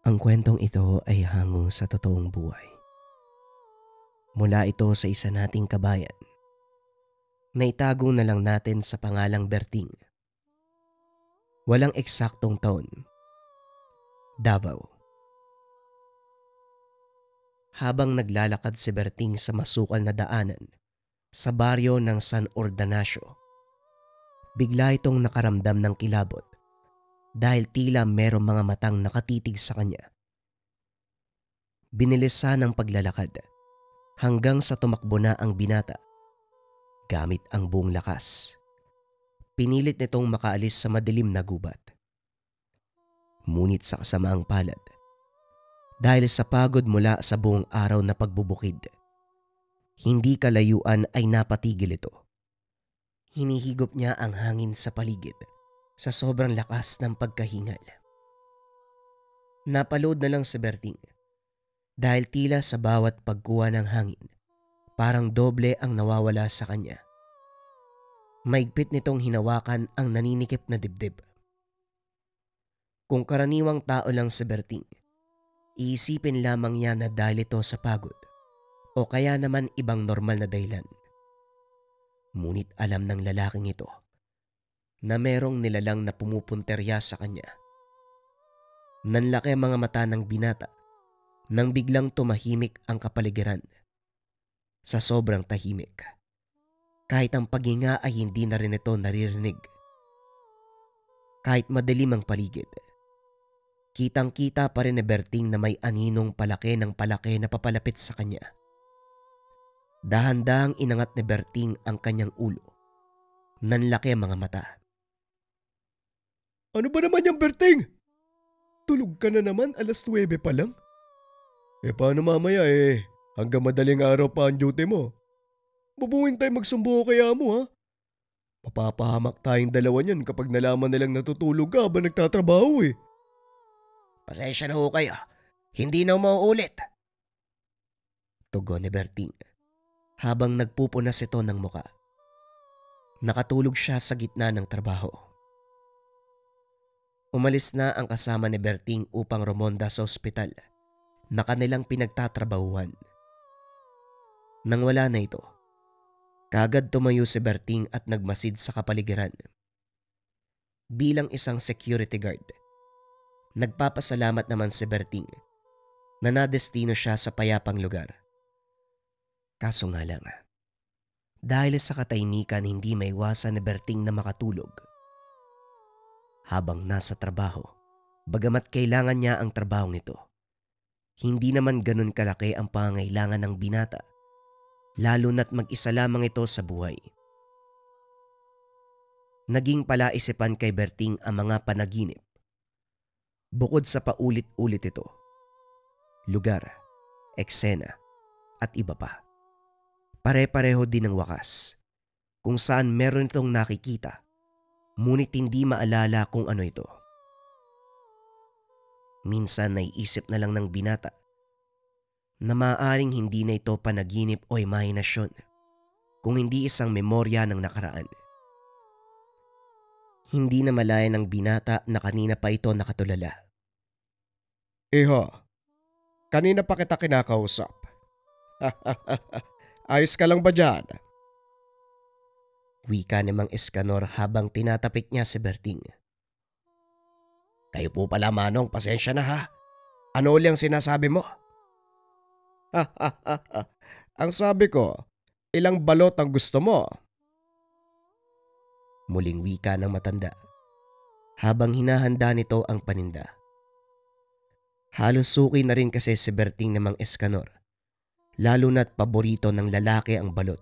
Ang kwentong ito ay hango sa totoong buhay. Mula ito sa isa nating kabayan na itago na lang natin sa pangalang Berting. Walang eksaktong taon. Davao. Habang naglalakad si Berting sa masukal na daanan sa baryo ng San Ordanasio, bigla itong nakaramdam ng kilabot dahil tila merong mga matang nakatitig sa kanya. Binilisan ang paglalakad hanggang sa tumakbo na ang binata. Gamit ang buong lakas, pinilit nitong makaalis sa madilim na gubat. Ngunit sa kasamaang palad, dahil sa pagod mula sa buong araw na pagbubukid, hindi kalayuan ay napatigil ito. Hinihigop niya ang hangin sa paligid sa sobrang lakas ng pagkahingal. Napalood na lang si Berting dahil tila sa bawat pagkuha ng hangin, parang doble ang nawawala sa kanya. Maigpit nitong hinawakan ang naninikip na dibdib. Kung karaniwang tao lang si Berting, iisipin lamang niya na dahil ito sa pagod o kaya naman ibang normal na dahilan. Ngunit alam ng lalaking ito na merong nilalang na pumupunterya sa kanya. Nanlaki ang mga mata ng binata nang biglang tumahimik ang kapaligiran. Sa sobrang tahimik, kahit ang paghinga ay hindi na rin ito naririnig. Kahit madilim ang paligid, kitang-kita pa rin ni Berting na may aninong palaki ng palaki na papalapit sa kanya. Dahan-dahang inangat ni Berting ang kanyang ulo. Nanlaki ang mga mata. Ano ba naman yung Berting? Tulog ka na naman, 9:00 pa lang. Paano mamaya hanggang madaling araw pa ang duty mo? Bubuhin tayo magsumbo kaya mo ha? Mapapahamak tayong dalawa niyan kapag nalaman nilang natutulog ka habang nagtatrabaho Pasensya na ho kayo, hindi na mauulit. Tugon ni Berting habang nagpupunas ito ng muka. Nakatulog siya sa gitna ng trabaho. Umalis na ang kasama ni Berting upang rumonda sa ospital na kanilang pinagtatrabahuhan. Nang wala na ito, kaagad tumayo si Berting at nagmasid sa kapaligiran. Bilang isang security guard, nagpapasalamat naman si Berting na nadestino siya sa payapang lugar. Kaso nga lang, dahil sa katahimikan hindi maiwasan ni Berting na makatulog. Habang nasa trabaho, bagamat kailangan niya ang trabahong ito, hindi naman ganun kalaki ang pangangailangan ng binata, lalo na't mag-isa lamang ito sa buhay. Naging palaisipan kay Berting ang mga panaginip. Bukod sa paulit-ulit ito, lugar, eksena, at iba pa. Pare-pareho din ang wakas, kung saan meron itong nakikita, ngunit hindi maalala kung ano ito. Minsan naiisip na lang ng binata na maaaring hindi na ito panaginip o imahinasyon, kung hindi isang memorya ng nakaraan. Hindi na malaya ng binata na kanina pa ito nakatulala. Iho, kanina pa kita kinakausap. Ayos ka lang ba dyan? Wika ni Mang Escanor habang tinatapik niya si Berting. Kayo po pala Manong, pasensya na ha. Ano ulit ang sinasabi mo? Ang sabi ko, ilang balot ang gusto mo? Muling wika ng matanda habang hinahanda nito ang paninda. Halos suki na rin kasi si Berting ng Mang Escanor, lalo na't paborito ng lalaki ang balot.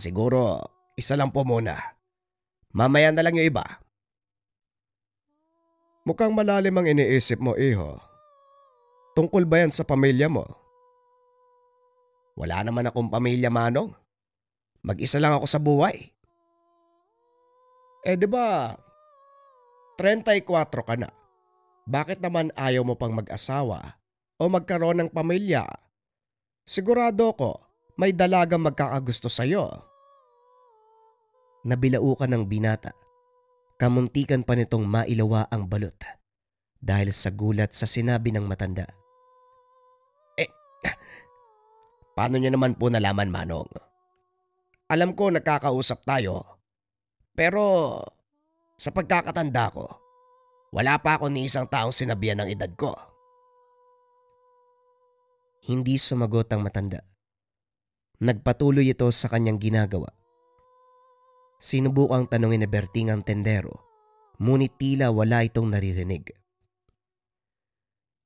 Siguro isa lang po muna. Mamaya na lang yung iba. Mukhang malalim ang iniisip mo, Iho. Tungkol ba yan sa pamilya mo? Wala naman akong pamilya, Manong. Mag-isa lang ako sa buhay. Di ba, 34 ka na. Bakit naman ayaw mo pang mag-asawa o magkaroon ng pamilya? Sigurado ko, may dalagang magkakagusto sa'yo. Nabilaukan ng binata. Kamuntikan pa nitong mailawa ang balot. dahil sa gulat sa sinabi ng matanda. Eh, paano niyo naman po nalaman, Manong? Alam ko nagkakausap tayo, pero sa pagkakatanda ko, wala pa ako ni isang taong sinabihan ng edad ko. Hindi sumagot ang matanda. Nagpatuloy ito sa kanyang ginagawa. Sinubukang tanungin ni Berting ang tendero, ngunit tila wala itong naririnig.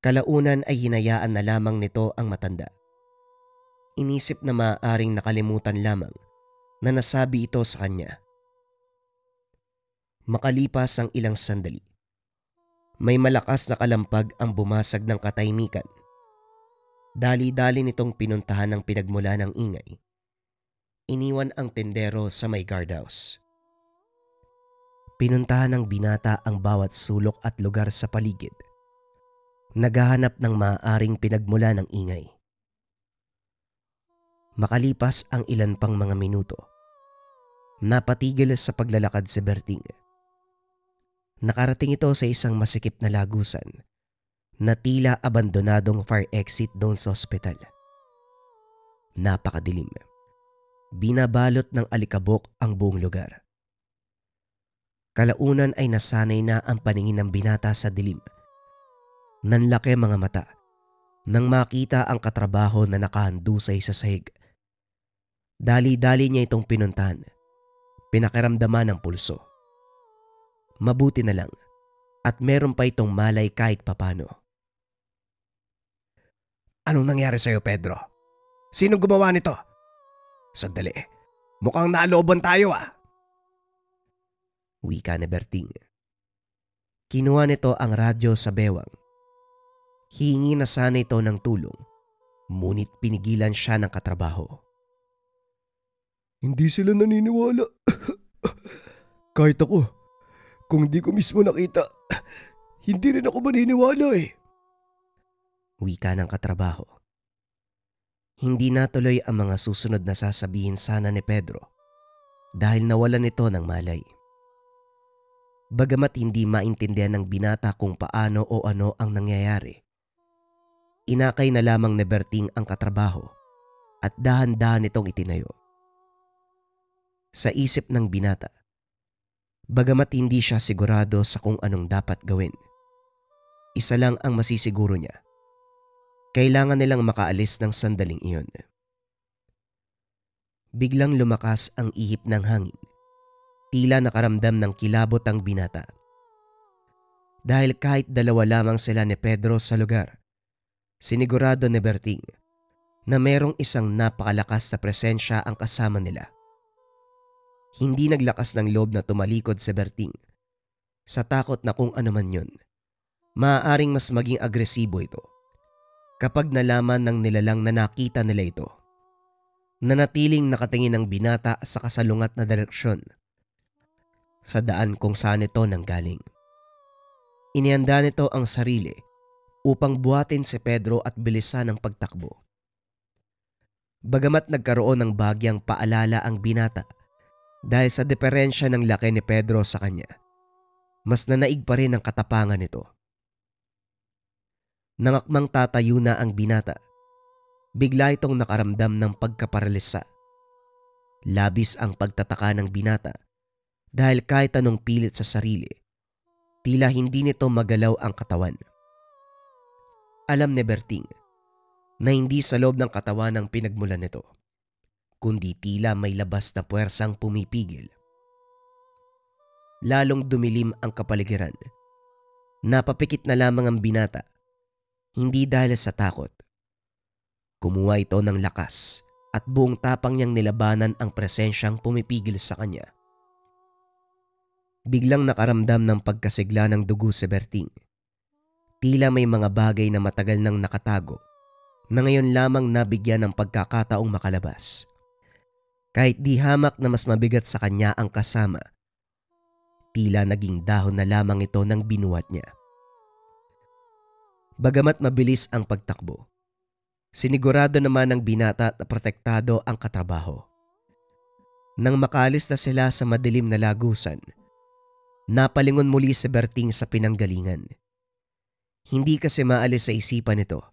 Kalaunan ay hinayaan na lamang nito ang matanda. Inisip na maaaring nakalimutan lamang na nasabi ito sa kanya. Makalipas ang ilang sandali, may malakas na kalampag ang bumasag ng katahimikan. Dali-dali nitong pinuntahan ang pinagmula ng ingay. Iniwan ang tendero sa may guardhouse. Pinuntahan ng binata ang bawat sulok at lugar sa paligid. Naghahanap ng maaaring pinagmula ng ingay. Makalipas ang ilan pang mga minuto, napatigil sa paglalakad si Berting. Nakarating ito sa isang masikip na lagusan na tila abandonadong fire exit doon sa ospital. Napakadilim. Binabalot ng alikabok ang buong lugar. Kalaunan ay nasanay na ang paningin ng binata sa dilim. Nanlaki mga mata nang makita ang katrabaho na nakahandusay sa sahig. Dali-dali niya itong pinuntahan. Pinakiramdaman ng pulso. Mabuti na lang at meron pa itong malay kahit papano. Anong nangyari sa'yo, Pedro? Sinong gumawa nito? Sandali, mukhang naaloban tayo Wika ni Berting. Kinuha nito ang radyo sa bewang. Hingi na sana ito ng tulong, ngunit pinigilan siya ng katrabaho. Hindi sila naniniwala. Kahit ako, kung di ko mismo nakita, hindi rin ako maniniwala Wika ng katrabaho. Hindi natuloy ang mga susunod na sasabihin sana ni Pedro dahil nawalan ito ng malay. Bagamat hindi maintindihan ng binata kung paano o ano ang nangyayari, inakay na lamang ni Berting ang katrabaho at dahan-dahan itong itinayo. Sa isip ng binata, bagamat hindi siya sigurado sa kung anong dapat gawin, isa lang ang masisiguro niya. Kailangan nilang makaalis ng sandaling iyon. Biglang lumakas ang ihip ng hangin. Tila nakaramdam ng kilabot ang binata. Dahil kahit dalawa lamang sila ni Pedro sa lugar, sinigurado ni Berting na merong isang napakalakas na presensya ang kasama nila. Hindi naglakas ng loob na tumalikod si Berting. Sa takot na kung ano man yun, maaaring mas maging agresibo ito. Kapag nalaman ng nilalang na nakita nila ito, nanatiling nakatingin ang binata sa kasalungat na direksyon sa daan kung saan ito nanggaling. Inihanda nito ang sarili upang buhatin si Pedro at bilisan ang pagtakbo. Bagamat nagkaroon ng bagyang paalala ang binata dahil sa diferensya ng laki ni Pedro sa kanya, mas nanaig pa rin ang katapangan nito. Nangakmang tatayo na ang binata. Bigla itong nakaramdam ng pagkaparalisa. Labis ang pagtataka ng binata dahil kahit anong pilit sa sarili, tila hindi nito magalaw ang katawan. Alam ni Berting na hindi sa loob ng katawan ang pinagmulan nito, kundi tila may labas na puwersang pumipigil. Lalong dumilim ang kapaligiran. Napapikit na lamang ang binata. Hindi dahil sa takot. Kumuha ito ng lakas at buong tapang niyang nilabanan ang presensyang pumipigil sa kanya. Biglang nakaramdam ng pagkasigla ng dugo si Berting. Tila may mga bagay na matagal nang nakatago na ngayon lamang nabigyan ng pagkakataong makalabas. Kahit di hamak na mas mabigat sa kanya ang kasama, tila naging dahon na lamang ito nang binuhat niya. Bagamat mabilis ang pagtakbo, sinigurado naman ng binata na protektado ang katrabaho. Nang makalis na sila sa madilim na lagusan, napalingon muli si Berting sa pinanggalingan. Hindi kasi maalis sa isipan nito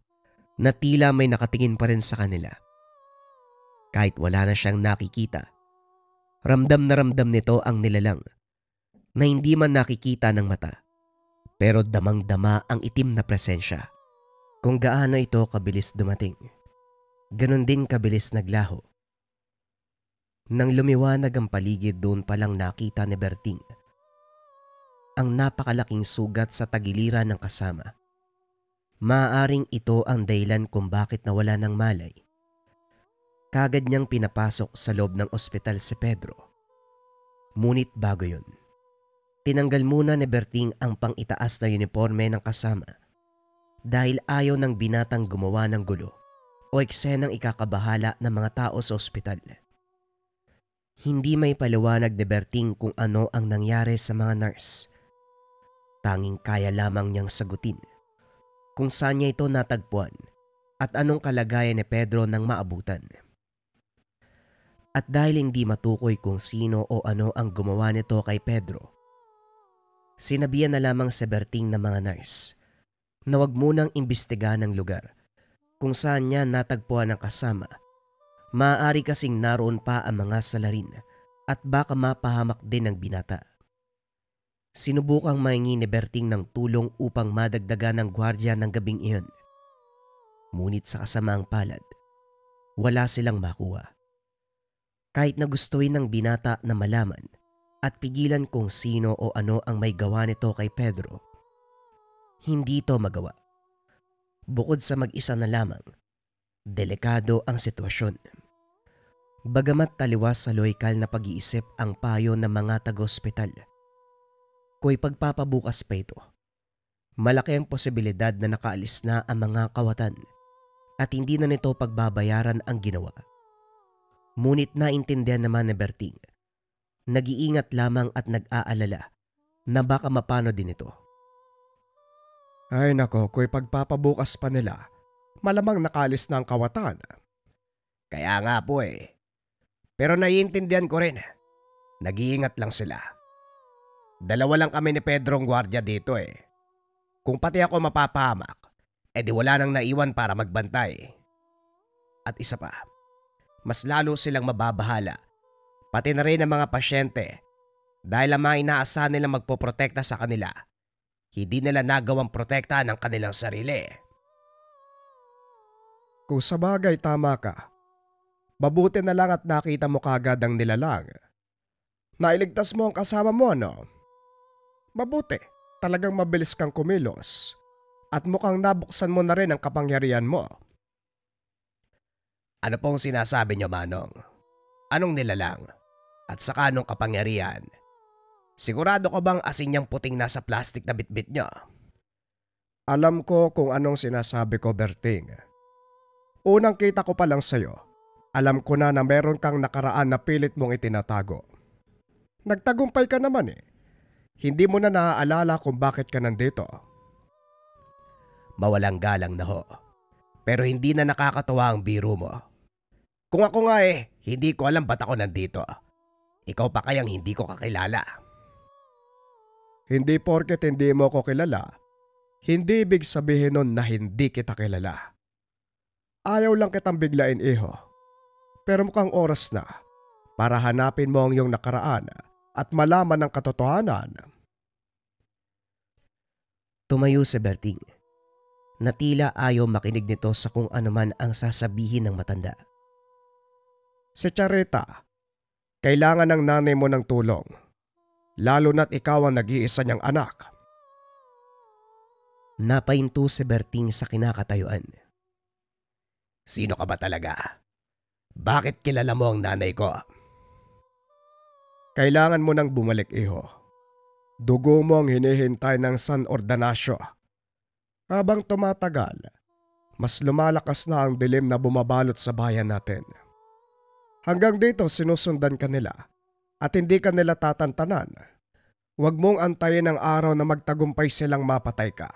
na tila may nakatingin pa rin sa kanila. Kahit wala na siyang nakikita, ramdam na ramdam nito ang nilalang na hindi man nakikita ng mata, pero damang-dama ang itim na presensya. Kung gaano ito kabilis dumating, ganon din kabilis naglaho. Nang lumiwanag ang paligid, doon palang nakita ni Berting ang napakalaking sugat sa tagiliran ng kasama. Maaaring ito ang dahilan kung bakit nawala ng malay. Kagad niyang pinapasok sa loob ng ospital si Pedro. Ngunit bago yun, tinanggal muna ni Berting ang pang-itaas na uniforme ng kasama dahil ayaw ng binatang gumawa ng gulo o eksenang ikakabahala ng mga tao sa ospital. Hindi may paliwanag ni Berting kung ano ang nangyari sa mga nurse. Tanging kaya lamang niyang sagutin kung saan niya ito natagpuan at anong kalagayan ni Pedro nang maabutan. At dahil hindi matukoy kung sino o ano ang gumawa nito kay Pedro, sinabihan na lamang si Berting ng mga nurse na wag munang imbestigahan ng lugar kung saan niya natagpuan ang kasama. Maaari kasing naroon pa ang mga salarin at baka mapahamak din ng binata. Sinubukang maingi ni Berting ng tulong upang madagdagan ng gwardiya ng gabing iyon. Ngunit sa kasamaang palad, wala silang makuha. Kahit na gustuin ng binata na malaman at pigilan kung sino o ano ang may gawa nito kay Pedro, hindi ito magawa. Bukod sa mag-isa na lamang, delikado ang sitwasyon. Bagamat taliwas sa loikal na pag-iisip ang payo ng mga taga-ospital, kung ipagpapabukas pa ito, malaki ang posibilidad na nakaalis na ang mga kawatan at hindi na nito pagbabayaran ang ginawa. Ngunit naintindihan naman ni Berting, nag-iingat lamang at nag-aalala na baka mapano din ito. Ay nako, kung ipagpapabukas pa nila, malamang nakaalis na ang kawatan. Kaya nga po eh. Pero naiintindihan ko rin. Nag-iingat lang sila. Dalawa lang kami ni Pedro ang gwardiya dito eh. Kung pati ako mapapahamak, edi wala nang naiwan para magbantay. At isa pa, mas lalo silang mababahala, pati na rin ang mga pasyente, dahil ang mga inaasahan nilang magpoprotekta sa kanila, hindi nila nagawang protekta ng kanilang sarili. Kung sa bagay tama ka, mabuti na lang at nakita mo kagad ang nilalang. Nailigtas mo ang kasama mo, no? Mabuti, talagang mabilis kang kumilos at mukhang nabuksan mo na rin ang kapangyarihan mo. Ano pong sinasabi niyo, Manong? Anong nilalang? At saka anong kapangyarihan? Sigurado ko bang asin yung puting nasa plastic na bitbit niyo? Alam ko kung anong sinasabi ko, Berting. Unang kita ko pa lang sa'yo, alam ko na meron kang nakaraan na pilit mong itinatago. Nagtagumpay ka naman eh. Hindi mo na naaalala kung bakit ka nandito. Mawalang galang na ho. Pero hindi na nakakatawa ang biro mo. Kung ako nga eh, hindi ko alam ba't ako nandito. Ikaw pa kayang hindi ko kakilala. Hindi porket hindi mo ko kilala, hindi ibig sabihin nun na hindi kita kilala. Ayaw lang kitang biglain, iho. Pero mukhang oras na para hanapin mo ang iyong nakaraan at malaman ang katotohanan. Tumayo si Berting, na tila ayaw makinig nito sa kung anuman ang sasabihin ng matanda. Si Charita, kailangan ng nanay mo ng tulong, lalo na't ikaw ang nag-iisa niyang anak. Napahinto si Berting sa kinakatayuan. Sino ka ba talaga? Bakit kilala mo ang nanay ko? Kailangan mo nang bumalik, iho. Dugo mo ang hinihintay ng San Ordanasyo. Habang tumatagal, mas lumalakas na ang dilim na bumabalot sa bayan natin. Hanggang dito sinusundan ka nila at hindi ka nila tatantanan. Huwag mong antayin ang araw na magtagumpay silang mapatay ka.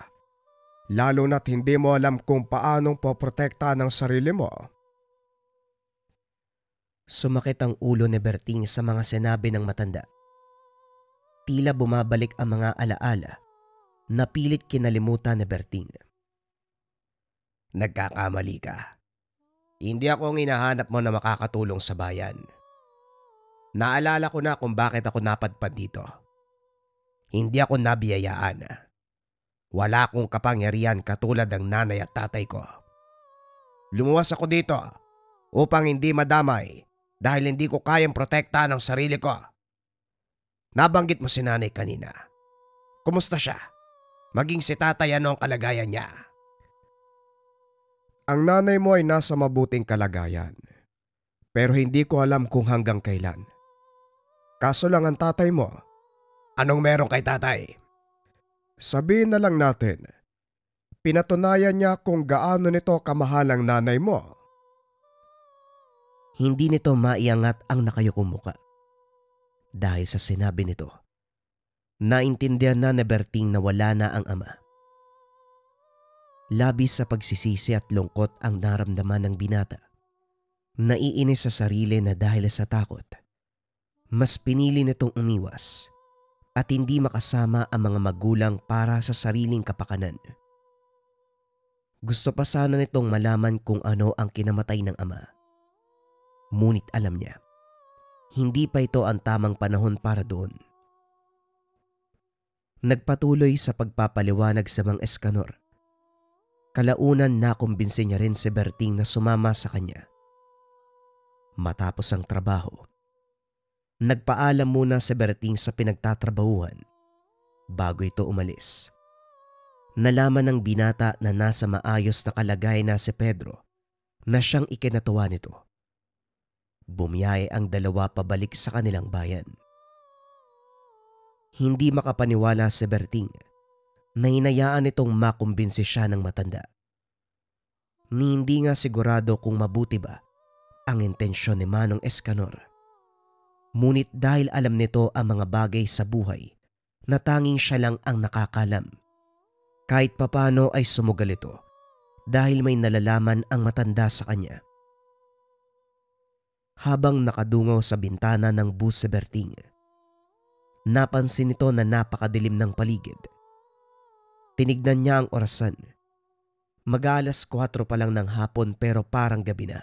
Lalo na't hindi mo alam kung paanong poprotektahan ang sarili mo. Sumakit ang ulo ni Berting sa mga sinabi ng matanda. Tila bumabalik ang mga alaala Napilit kinalimutan ni Berting. Nagkakamali ka. Hindi ako ang hinahanap mo na makakatulong sa bayan. Naalala ko na kung bakit ako napadpad dito. Hindi ako nabiyayaan. Wala akong kapangyarihan katulad ng nanay at tatay ko. Lumuwas ako dito upang hindi madamay dahil hindi ko kayang protektahan ang sarili ko. Nabanggit mo si nanay kanina. Kumusta siya? Maging si tatay, ano ang kalagayan niya? Ang nanay mo ay nasa mabuting kalagayan. Pero hindi ko alam kung hanggang kailan. Kaso lang ang tatay mo. Anong meron kay tatay? Sabihin na lang natin, pinatunayan niya kung gaano nito kamahal ang nanay mo. Hindi nito maiangat ang nakayukong muka. Dahil sa sinabi nito, naintindihan na ni Berting na wala na ang ama. Labis sa pagsisisi at lungkot ang naramdaman ng binata. Naiinis sa sarili na dahil sa takot. Mas pinili nitong umiwas at hindi makasama ang mga magulang para sa sariling kapakanan. Gusto pa sana nitong malaman kung ano ang kinamatay ng ama. Ngunit alam niya, hindi pa ito ang tamang panahon para doon. Nagpatuloy sa pagpapaliwanag sa mga Escanor. Kalaunan nakumbinsi niya rin si Berting na sumama sa kanya. Matapos ang trabaho, nagpaalam muna si Berting sa pinagtatrabahuhan bago ito umalis. Nalaman ng binata na nasa maayos na kalagayan na si Pedro na siyang ikinatuwa nito. Bumiyahe ang dalawa pabalik sa kanilang bayan. Hindi makapaniwala si Berting na hinayaan itong makumbinsi siya ng matanda. Ni hindi nga sigurado kung mabuti ba ang intensyon ni Manong Escanor. Ngunit dahil alam nito ang mga bagay sa buhay na tanging siya lang ang nakakalam, kahit papano ay sumugal ito dahil may nalalaman ang matanda sa kanya. Habang nakadungaw sa bintana ng bus si Berting, napansin nito na napakadilim ng paligid. Tinignan niya ang orasan. Mag-alas 4 pa lang ng hapon pero parang gabi na.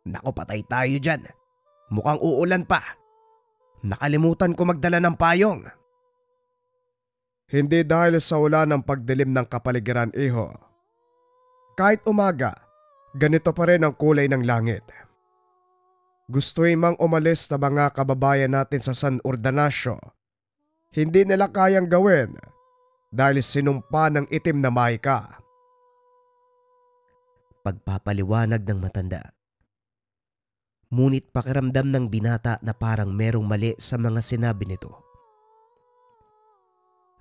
Naku, patay tayo dyan. Mukhang uulan pa. Nakalimutan ko magdala ng payong. Hindi dahil sa wala ng pagdilim ng kapaligiran, iho. Kahit umaga, ganito pa rin ang kulay ng langit. Gusto'y mang umalis na mga kababayan natin sa San Ordanasio. Hindi nila kayang gawin dahil sinumpa ng itim na mahika. Pagpapaliwanag ng matanda. Ngunit pakiramdam ng binata na parang merong mali sa mga sinabi nito.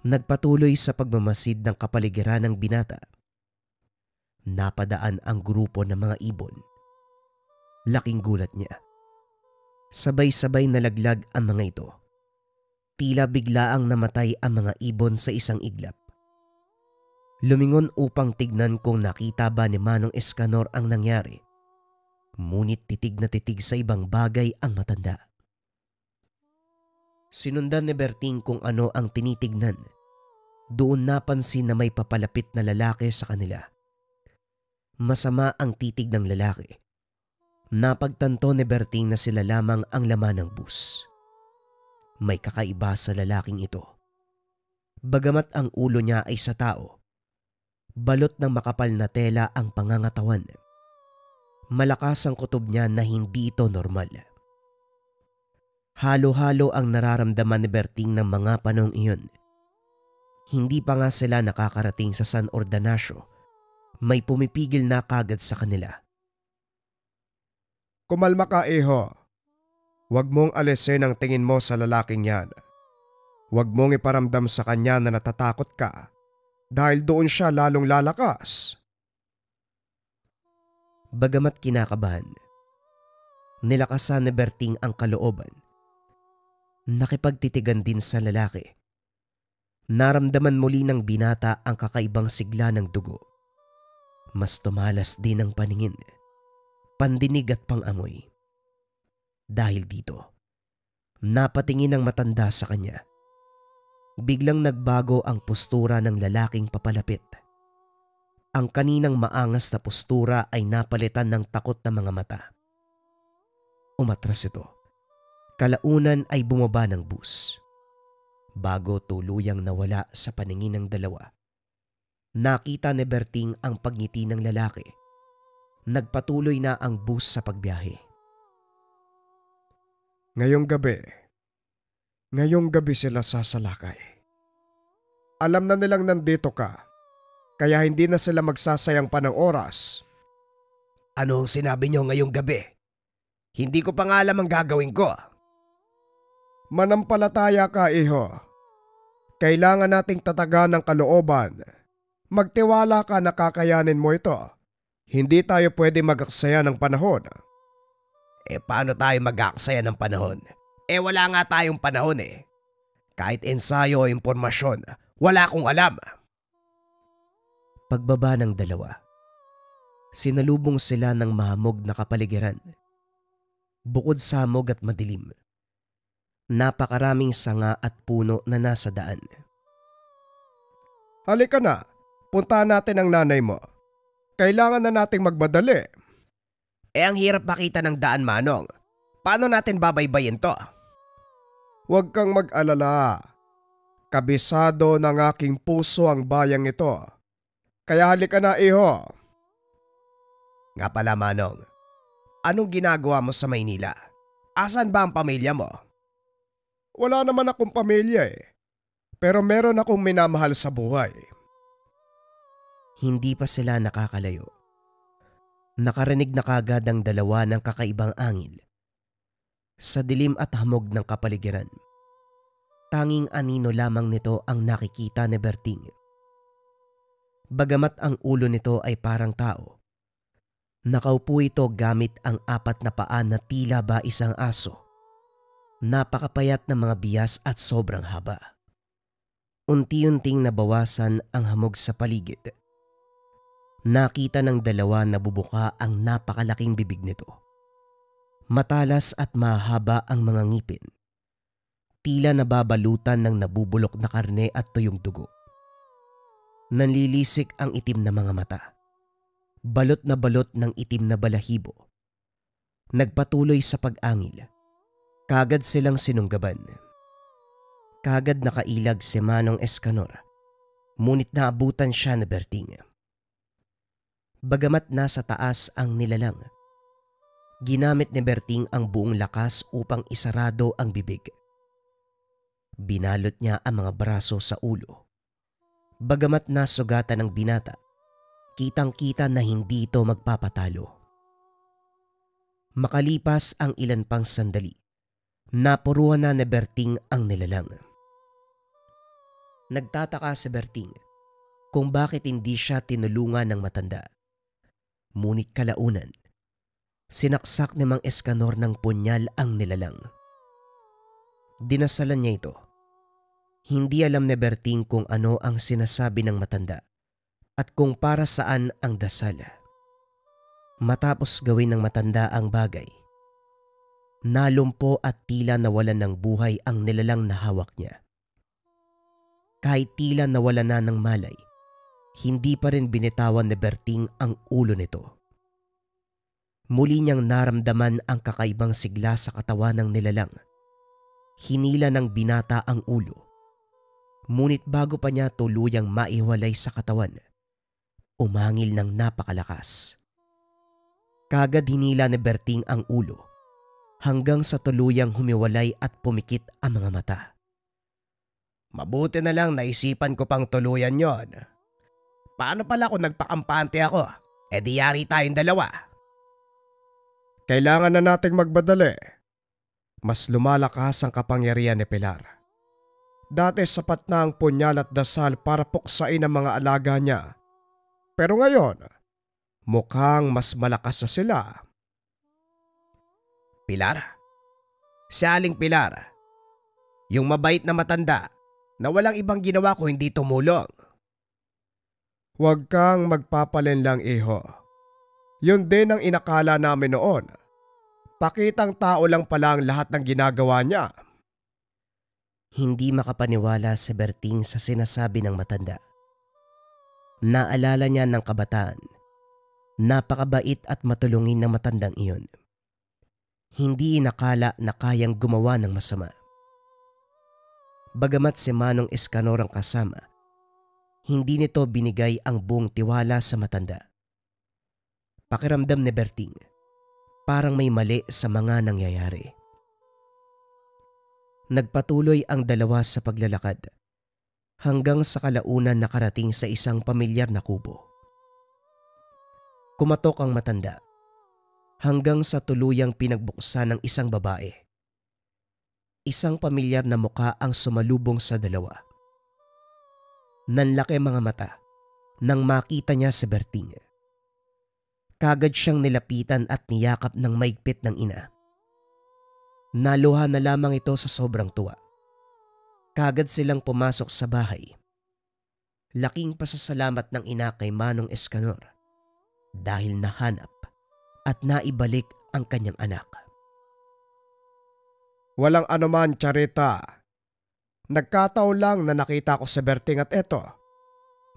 Nagpatuloy sa pagmamasid ng kapaligiran ng binata. Napadaan ang grupo ng mga ibon. Laking gulat niya. Sabay-sabay nalaglag ang mga ito. Tila biglaang namatay ang mga ibon sa isang iglap. Lumingon upang tignan kung nakita ba ni Manong Escanor ang nangyari. Ngunit titig na titig sa ibang bagay ang matanda. Sinundan ni Berting kung ano ang tinitignan. Doon napansin na may papalapit na lalaki sa kanila. Masama ang titig ng lalaki. Napagtanto ni Berting na sila lamang ang laman ng bus. May kakaiba sa lalaking ito. Bagamat ang ulo niya ay sa tao, balot ng makapal na tela ang pangangatawan. Malakas ang kutob niya na hindi ito normal. Halo-halo ang nararamdaman ni Berting ng mga panahong iyon. Hindi pa nga sila nakakarating sa San Ordanasio, may pumipigil na kagad sa kanila. Kumalma ka, iho. Huwag mong alisin ang tingin mo sa lalaking yan. Huwag mong iparamdam sa kanya na natatakot ka dahil doon siya lalong lalakas. Bagamat kinakabahan, nilakasan ni Berting ang kalooban. Nakipagtitigan din sa lalaki. Naramdaman muli ng binata ang kakaibang sigla ng dugo. Mas tumalas din ang paningin, pandinig at pangamoy. Dahil dito, napatingin ang matanda sa kanya. Biglang nagbago ang postura ng lalaking papalapit. Ang kaninang maangas na postura ay napalitan ng takot na mga mata. Umatras ito. Kalaunan ay bumaba ng bus. Bago tuluyang nawala sa paningin ng dalawa, nakita ni Berting ang pagngiti ng lalaki. Nagpatuloy na ang bus sa pagbiyahe. Ngayong gabi sila sasalakay. Alam na nilang nandito ka, kaya hindi na sila magsasayang pa ng oras. Ano sinabi niyo ngayong gabi? Hindi ko pa nga alam ang gagawin ko. Manampalataya ka, iho. Kailangan nating tatagan ng kalooban. Magtiwala ka na kakayanin mo ito. Hindi tayo pwede mag-aksaya ng panahon. Paano tayo mag-aaksaya ng panahon? Wala nga tayong panahon . Kahit ensayo o impormasyon, wala akong alam. Pagbaba ng dalawa, sinalubong sila ng mahamog na kapaligiran. Bukod sa hamog at madilim, napakaraming sanga at puno na nasa daan. Halika na, puntahan natin ang nanay mo. Kailangan na nating magmadali. Ang hirap makita ng daan, Manong. Paano natin babaybayin to? Huwag kang mag-alala. Kabisado ng aking puso ang bayang ito. Kaya halika na, iho. Nga pala, Manong. Anong ginagawa mo sa Maynila? Asan ba ang pamilya mo? Wala naman akong pamilya . Pero meron akong minamahal sa buhay. Hindi pa sila nakakalayo. Nakarinig na kagad ang dalawa ng kakaibang angil. Sa dilim at hamog ng kapaligiran, tanging anino lamang nito ang nakikita ni Berting. Bagamat ang ulo nito ay parang tao, nakaupo ito gamit ang 4 na paa na tila ba isang aso. Napakapayat na mga bias at sobrang haba. Unti-unting nabawasan ang hamog sa paligid. Nakita ng dalawa na bubuka ang napakalaking bibig nito. Matalas at mahaba ang mga ngipin. Tila nababalutan ng nabubulok na karne at tuyong dugo. Nanlilisik ang itim na mga mata. Balot ng itim na balahibo. Nagpatuloy sa pag-angil. Kagad silang sinunggaban. Kagad nakailag si Manong Escanor. Ngunit naabutan siya ni Berting. Bagamat nasa taas ang nilalang, ginamit ni Berting ang buong lakas upang isarado ang bibig. Binalot niya ang mga braso sa ulo. Bagamat nasugatan ng binata, kitang-kita na hindi ito magpapatalo. Makalipas ang ilan pang sandali, napuruhan na ni Berting ang nilalang. Nagtataka si Berting kung bakit hindi siya tinulungan ng matanda. Ngunit kalaunan, sinaksak ni Mang Escanor ng punyal ang nilalang. Dinasalan niya ito. Hindi alam ni Berting kung ano ang sinasabi ng matanda at kung para saan ang dasal. Matapos gawin ng matanda ang bagay, nalumpo at tila nawalan ng buhay ang nilalang na hawak niya. Kahit tila nawalan na ng malay, hindi pa rin binitawan ni Berting ang ulo nito. Muli niyang naramdaman ang kakaibang sigla sa katawan ng nilalang. Hinila ng binata ang ulo. Ngunit bago pa niya tuluyang maiwalay sa katawan, umangil ng napakalakas. Kagad hinila ni Berting ang ulo hanggang sa tuluyang humiwalay at pumikit ang mga mata. Mabuti na lang naisipan ko pang tuluyan yon. Paano pala kung nagpakampante ako? Di yari tayong dalawa. Kailangan na nating magbadali. Mas lumalakas ang kapangyarihan ni Pilar. Dati sapat na ang punyal at dasal para puksain ang mga alaga niya. Pero ngayon, mukhang mas malakas na sila. Pilar? Si Aling Pilar. Yung mabait na matanda na walang ibang ginawa ko hindi tumulong. Huwag kang magpapalinlang, iho. Yun din ang inakala namin noon. Pakitang tao lang pala ang lahat ng ginagawa niya. Hindi makapaniwala si Berting sa sinasabi ng matanda. Naalala niya ng kabataan. Napakabait at matulungin ng matandang iyon. Hindi inakala na kayang gumawa ng masama. Bagamat si Manong Escanor ang kasama, hindi nito binigay ang buong tiwala sa matanda. Pakiramdam ni Berting, parang may mali sa mga nangyayari. Nagpatuloy ang dalawa sa paglalakad hanggang sa kalaunan nakarating sa isang pamilyar na kubo. Kumatok ang matanda hanggang sa tuluyang pinagbuksan ng isang babae. Isang pamilyar na muka ang sumalubong sa dalawa. Nanlaki mga mata nang makita niya si Berting. Kagad siyang nilapitan at niyakap ng maigpit ng ina. Naluha na lamang ito sa sobrang tuwa. Kagad silang pumasok sa bahay. Laking pasasalamat ng ina kay Manong Escanor dahil nahanap at naibalik ang kanyang anak. Walang anuman, Charita. Nagkataon lang na nakita ko si Berting at eto.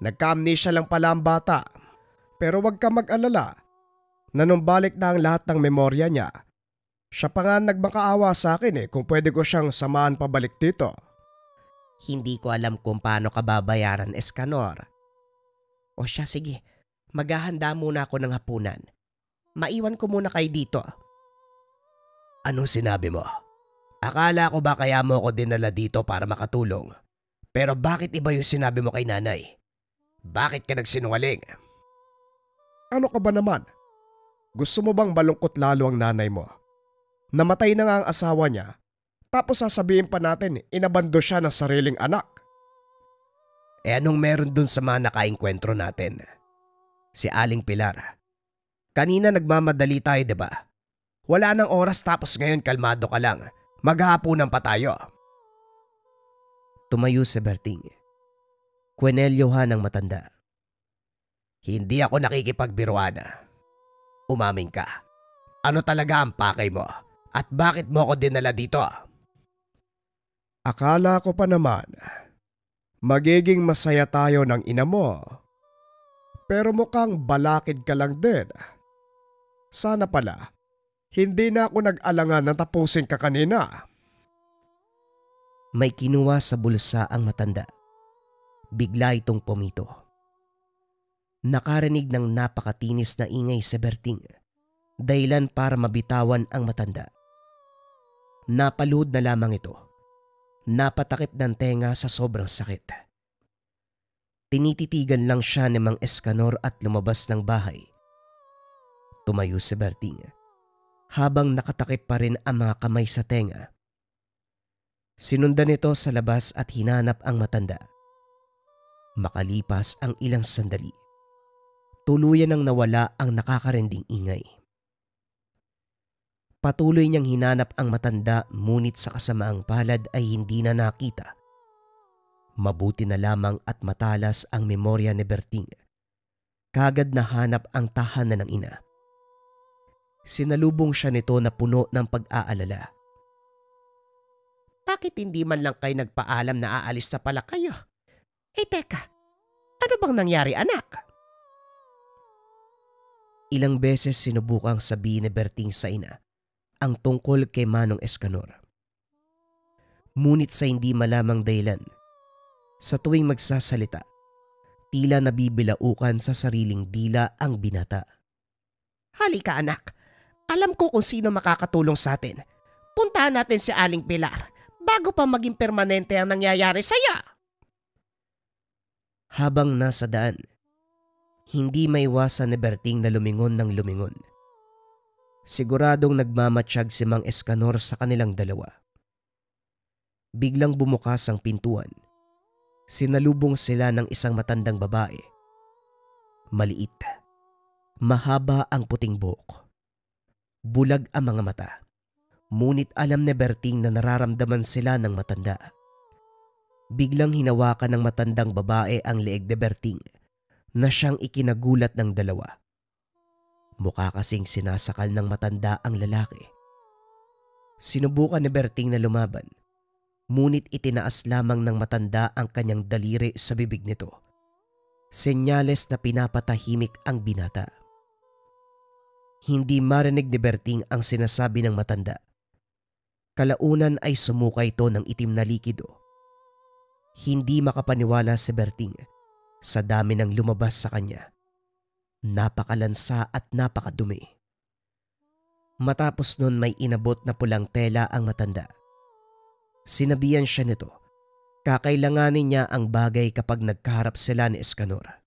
Nagka-amnesia lang pala ang bata. Pero wag ka mag-alala. Nanumbalik na ang lahat ng memorya niya. Siya pa nga nagmakaawa sa akin kung pwede ko siyang samahan pabalik dito. Hindi ko alam kung paano ka babayaran, Escanor. O siya, sige. Maghahanda muna ako ng hapunan. Maiwan ko muna kayo dito. Anong sinabi mo? Akala ko ba kaya mo ako dinala dito para makatulong? Pero bakit iba yung sinabi mo kay nanay? Bakit ka nagsinungaling? Ano ka ba naman? Gusto mo bang malungkot lalo ang nanay mo? Namatay na nga ang asawa niya, tapos sasabihin pa natin inabando siya ng sariling anak. Anong meron dun sa mga nakaengkwentro natin? Si Aling Pilar. Kanina nagmamadali tayo, diba? Wala nang oras tapos ngayon kalmado ka lang. Maghahapunan pa tayo. Tumayo si Berting. Kwenelyohan ng matanda. Hindi ako nakikipagbiruan. Umaming ka. Ano talaga ang pakay mo? At bakit mo ako dinala dito? Akala ko pa naman, magiging masaya tayo ng ina mo. Pero mukhang balakid ka lang din. Sana pala, hindi na ako nag-alangan na tapusin ka kanina. May kinuha sa bulsa ang matanda. Bigla itong pumito. Nakarinig ng napakatinis na ingay sa Berting, dahilan para mabitawan ang matanda. Napaluhod na lamang ito. Napatakip ng tenga sa sobrang sakit. Tinititigan lang siya ni Mang Escanor at lumabas ng bahay. Tumayo si Berting habang nakatakip pa rin ang mga kamay sa tenga. Sinundan ito sa labas at hinanap ang matanda. Makalipas ang ilang sandali, tuluyan nang nawala ang nakakarinding ingay. Patuloy niyang hinanap ang matanda ngunit sa kasamaang palad ay hindi na nakita. Mabuti na lamang at matalas ang memorya ni Berting. Kagad nahanap ang tahanan ng ina. Sinalubong siya nito na puno ng pag-aalala. Bakit hindi man lang kayo nagpaalam na aalis na pala kayo? Teka, ano bang nangyari anak? Ilang beses sinubukang sabihin ni Berting sa ina ang tungkol kay Manong Escanor. Ngunit sa hindi malamang dahilan, sa tuwing magsasalita, tila nabibilaukan sa sariling dila ang binata. Halika anak, alam ko kung sino makakatulong sa atin. Puntahan natin si Aling Pilar bago pa maging permanente ang nangyayari sa'yo. Habang nasa daan, hindi maiwasan ni Berting na lumingon ng lumingon. Siguradong nagmamatsyag si Mang Escanor sa kanilang dalawa. Biglang bumukas ang pintuan. Sinalubong sila ng isang matandang babae. Maliit. Mahaba ang puting buhok. Bulag ang mga mata. Ngunit alam ni Berting na nararamdaman sila ng matanda. Biglang hinawakan ng matandang babae ang leeg ni Berting na siyang ikinagulat ng dalawa. Mukha kasing sinasakal ng matanda ang lalaki. Sinubukan ni Berting na lumaban, Ngunit itinaas lamang ng matanda ang kanyang daliri sa bibig nito. Senyales na pinapatahimik ang binata. Hindi marinig ni Berting ang sinasabi ng matanda. Kalaunan ay sumuka ito ng itim na likido. Hindi makapaniwala si Berting sa dami ng lumabas sa kanya. Napakalansa at napakadumi. Matapos nun may inabot na pulang tela ang matanda. Sinabihan siya nito, kakailanganin niya ang bagay kapag nagkaharap sila ni Escanor.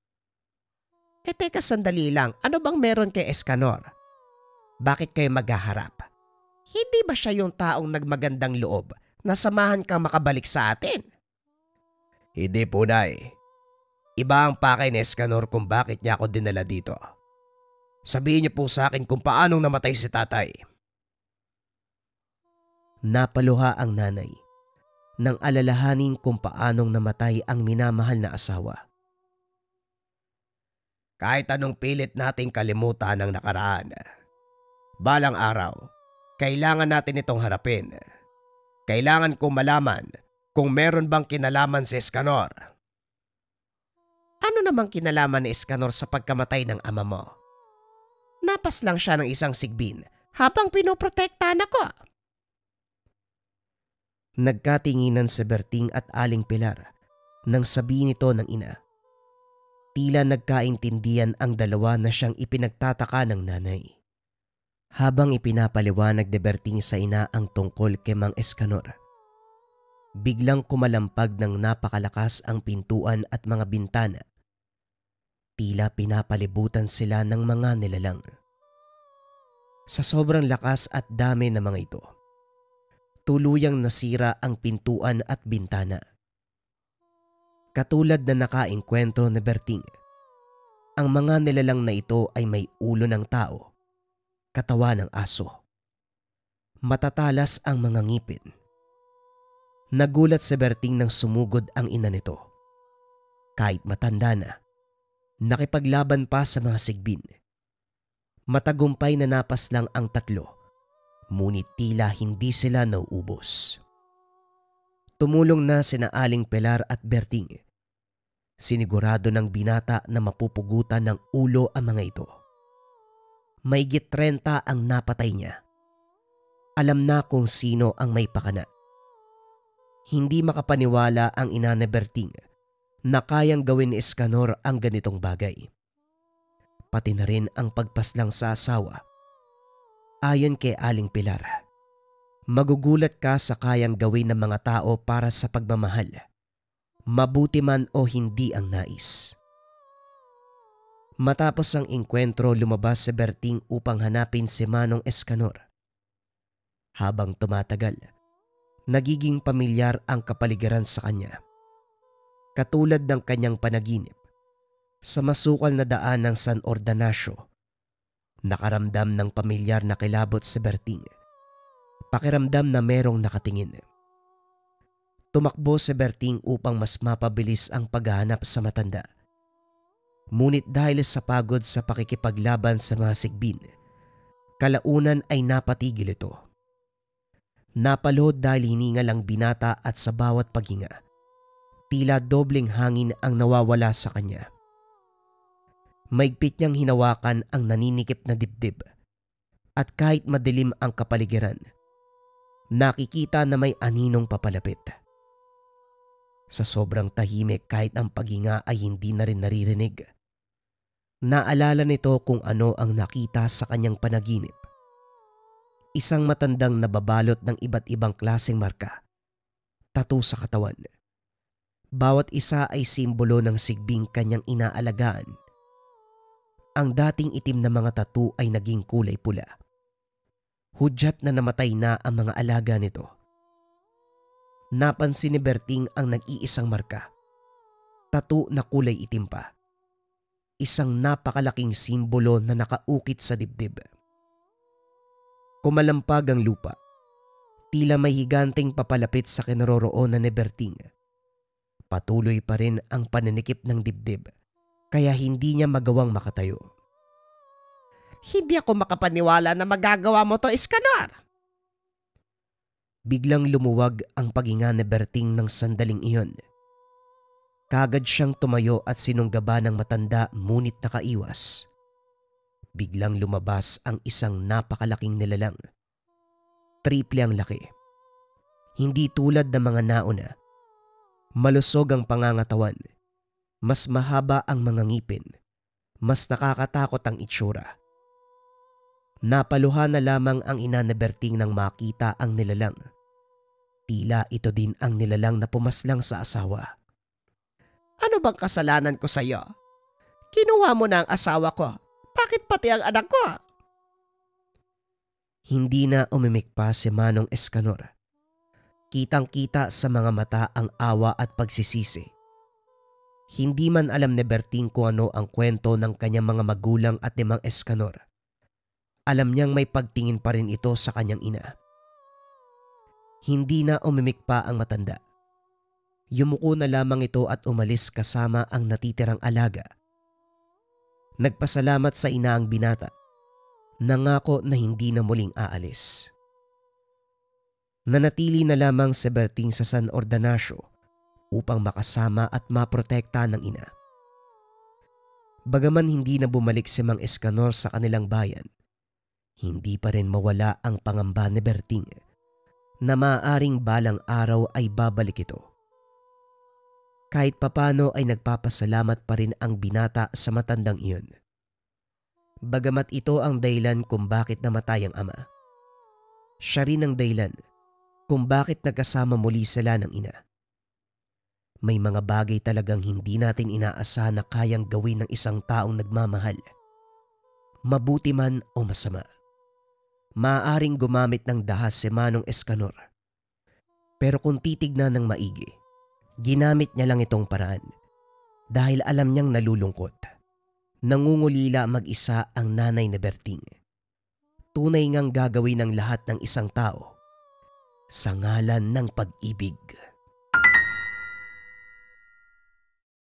Teka sandali lang, ano bang meron kay Escanor? Bakit kayo maghaharap? Hindi ba siya yung taong nagmagandang loob na samahan kang makabalik sa atin? Hindi po, Nay. Iba ang pakay ni Escanor kung bakit niya ako dinala dito. Sabihin niyo po sa akin kung paanong namatay si tatay. Napaluha ang nanay nang alalahanin kung paanong namatay ang minamahal na asawa. Kahit anong pilit nating kalimutan ang nakaraan, balang araw, kailangan natin itong harapin. Kailangan kong malaman kung meron bang kinalaman si Escanor. Ano namang kinalaman ni Escanor sa pagkamatay ng ama mo? Napas lang siya ng isang sigbin habang pinoprotektahan ako. Nagkatinginan si Berting at Aling Pilar nang sabihin nito ng ina. Tila nagkaintindihan ang dalawa na siyang ipinagtataka ng nanay. Habang ipinapaliwanag ni Berting sa ina ang tungkol kay Mang Escanor, biglang kumalampag ng napakalakas ang pintuan at mga bintana. Tila pinapalibutan sila ng mga nilalang. Sa sobrang lakas at dami ng mga ito, tuluyang nasira ang pintuan at bintana. Katulad na nakaengkwentro ni Berting, ang mga nilalang na ito ay may ulo ng tao, katawan ng aso. Matatalas ang mga ngipin. Nagulat si Berting nang sumugod ang ina nito. Kahit matanda na, nakipaglaban pa sa mga sigbin. Matagumpay na napas lang ang tatlo, ngunit tila hindi sila nauubos. Tumulong na sina Aling Pilar at Berting. Sinigurado ng binata na mapupugutan ng ulo ang mga ito. Maigit 30 ang napatay niya. Alam na kung sino ang may pakana. Hindi makapaniwala ang ina ni Berting na kayang gawin ni Escanor ang ganitong bagay. Pati na rin ang pagpaslang sa asawa. Ayon kay Aling Pilar, magugulat ka sa kayang gawin ng mga tao para sa pagmamahal, mabuti man o hindi ang nais. Matapos ang engkwentro, lumabas si Berting upang hanapin si Manong Escanor. Habang tumatagal, nagiging pamilyar ang kapaligiran sa kanya. Katulad ng kanyang panaginip, sa masukal na daan ng San Ordanasio, nakaramdam ng pamilyar na kilabot si Berting. Pakiramdam na merong nakatingin. Tumakbo si Berting upang mas mapabilis ang paghahanap sa matanda. Ngunit dahil sa pagod sa pakikipaglaban sa mga sigbin, kalaunan ay napatigil ito. Napalod dahil hiningal ang binata at sa bawat paghinga, tila dobleng hangin ang nawawala sa kanya. Maigpit niyang hinawakan ang naninikip na dibdib at kahit madilim ang kapaligiran, nakikita na may aninong papalapit. Sa sobrang tahimik kahit ang paghinga ay hindi na rin naririnig. Naalala nito kung ano ang nakita sa kanyang panaginip. Isang matandang nababalot ng iba't ibang klaseng marka, tattoo sa katawan. Bawat isa ay simbolo ng sigbing kanyang inaalagaan. Ang dating itim na mga tattoo ay naging kulay pula. Hudyat na namatay na ang mga alaga nito. Napansin ni Berting ang nag-iisang marka, tattoo na kulay itim pa. Isang napakalaking simbolo na nakaukit sa dibdib. Kumalampag ang lupa. Tila may higanting papalapit sa kinaroroonan ni Berting. Patuloy pa rin ang pananikip ng dibdib, kaya hindi niya magawang makatayo. Hindi ako makapaniwala na magagawa mo to, Escanor. Biglang lumuwag ang paghinga ni Berting ng sandaling iyon. Kagad siyang tumayo at sinunggaba ng matanda ngunit nakaiwas. Biglang lumabas ang isang napakalaking nilalang. Triple ang laki. Hindi tulad ng mga nauna. Malusog ang pangangatawan. Mas mahaba ang mga ngipin. Mas nakakatakot ang itsura. Napaluha na lamang ang ina ni Berting nang makita ang nilalang. Tila ito din ang nilalang na pumaslang sa asawa. Ano bang kasalanan ko sa iyo? Kinuha mo na ang asawa ko. Bakit pati ang anak ko? Hindi na umimik pa si Manong Escanor. Kitang-kita sa mga mata ang awa at pagsisisi. Hindi man alam ni Berting kung ano ang kwento ng kanyang mga magulang at ni Mang Escanor. Alam niyang may pagtingin pa rin ito sa kanyang ina. Hindi na umimik pa ang matanda. Yumuko na lamang ito at umalis kasama ang natitirang alaga. Nagpasalamat sa ina ang binata. Nangako na hindi na muling aalis. Nanatili na lamang si Berting sa San Ordanasio upang makasama at maprotekta ng ina. Bagaman hindi na bumalik si Mang Escanor sa kanilang bayan, hindi pa rin mawala ang pangamba ni Berting na maaaring balang araw ay babalik ito. Kahit papano ay nagpapasalamat pa rin ang binata sa matandang iyon. Bagamat ito ang dahilan kung bakit namatay ang ama. Siya rin ang dahilan kung bakit nagkasama muli sila ng ina. May mga bagay talagang hindi natin inaasahan na kayang gawin ng isang taong nagmamahal. Mabuti man o masama. Maaaring gumamit ng dahas si Manong Escanor. Pero kung titignan ng maigi, ginamit niya lang itong paraan dahil alam niyang nalulungkot. Nangungulila mag-isa ang nanay na Berting. Tunay ngang gagawin ng lahat ng isang tao sa ngalan ng pag-ibig.